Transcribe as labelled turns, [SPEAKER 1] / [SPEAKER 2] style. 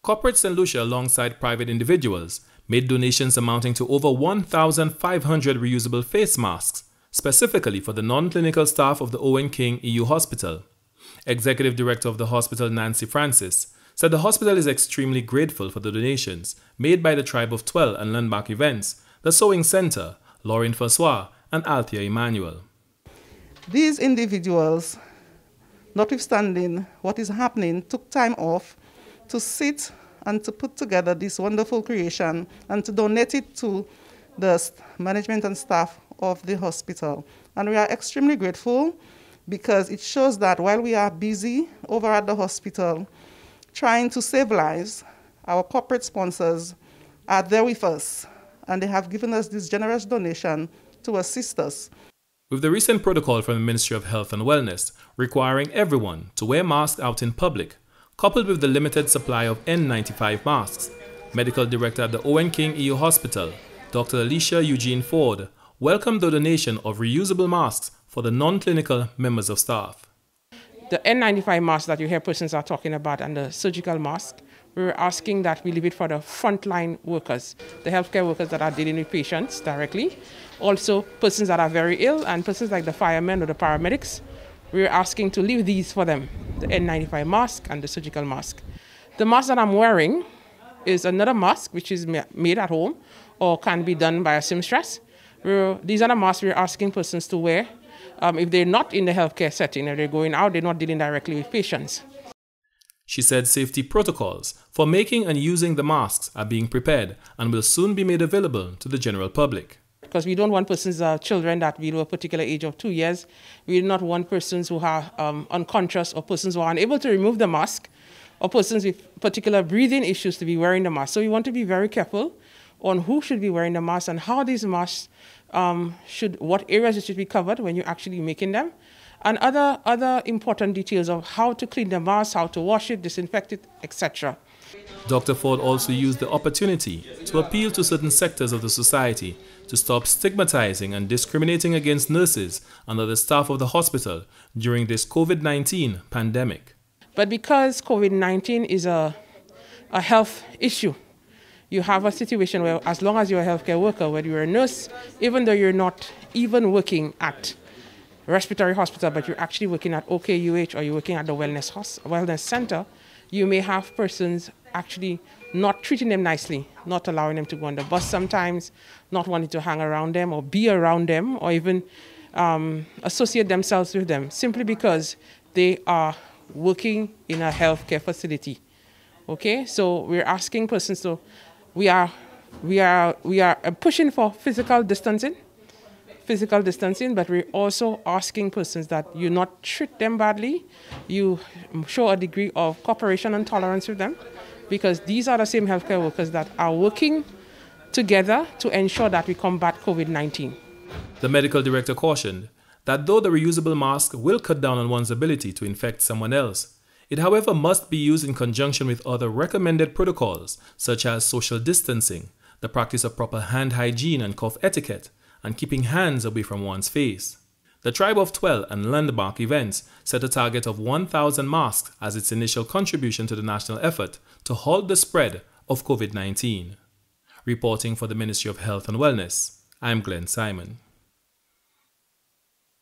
[SPEAKER 1] Corporate St. Lucia, alongside private individuals, made donations amounting to over 1,500 reusable face masks, specifically for the non-clinical staff of the Owen King EU Hospital. Executive Director of the hospital, Nancy Francis, said the hospital is extremely grateful for the donations made by the Tribe of Twelve and Landmark Events, the Sewing Center, Lauren Francois, and Althea Emmanuel.
[SPEAKER 2] These individuals, notwithstanding what is happening, took time off to sit and to put together this wonderful creation and to donate it to the management and staff of the hospital. And we are extremely grateful because it shows that while we are busy over at the hospital trying to save lives, our corporate sponsors are there with us, and they have given us this generous donation to assist us.
[SPEAKER 1] With the recent protocol from the Ministry of Health and Wellness requiring everyone to wear masks out in public, coupled with the limited supply of N95 masks, Medical Director at the Owen King EU Hospital, Dr. Alicia Eugene Ford, welcomed the donation of reusable masks for the non-clinical members of staff.
[SPEAKER 3] The N95 mask that you hear persons are talking about and the surgical mask, we were asking that we leave it for the frontline workers, the healthcare workers that are dealing with patients directly, also persons that are very ill and persons like the firemen or the paramedics. We were asking to leave these for them, the N95 mask and the surgical mask. The mask that I'm wearing is another mask which is made at home or can be done by a seamstress. These are the masks we're asking persons to wear if they're not in the healthcare setting, if they're going out, they're not dealing directly with patients.
[SPEAKER 1] She said safety protocols for making and using the masks are being prepared and will soon be made available to the general public.
[SPEAKER 3] Because we don't want persons, children that below a particular age of 2 years. We do not want persons who are unconscious or persons who are unable to remove the mask or persons with particular breathing issues to be wearing the mask. So we want to be very careful on who should be wearing the mask and how these masks what areas it should be covered when you're actually making them, and other important details of how to clean the mask, how to wash it, disinfect it, etc.
[SPEAKER 1] Dr. Ford also used the opportunity to appeal to certain sectors of the society to stop stigmatizing and discriminating against nurses and other staff of the hospital during this COVID-19 pandemic.
[SPEAKER 3] But because COVID-19 is a health issue, you have a situation where as long as you're a healthcare worker, whether you're a nurse, even though you're not even working at respiratory hospital, but you're actually working at Okeu or you're working at the wellness center, you may have persons actually not treating them nicely, not allowing them to go on the bus sometimes, not wanting to hang around them or be around them or even associate themselves with them simply because they are working in a healthcare facility. Okay, so we're asking persons to, we are pushing for physical distancing, but we're also asking persons that you not treat them badly, you show a degree of cooperation and tolerance with them, because these are the same healthcare workers that are working together to ensure that we combat COVID-19.
[SPEAKER 1] The medical director cautioned that though the reusable mask will cut down on one's ability to infect someone else, it however must be used in conjunction with other recommended protocols such as social distancing, the practice of proper hand hygiene and cough etiquette, and keeping hands away from one's face. The Tribe of Twelve and Landmark Events set a target of 1,000 masks as its initial contribution to the national effort to halt the spread of COVID-19. Reporting for the Ministry of Health and Wellness, I'm Glenn Simon.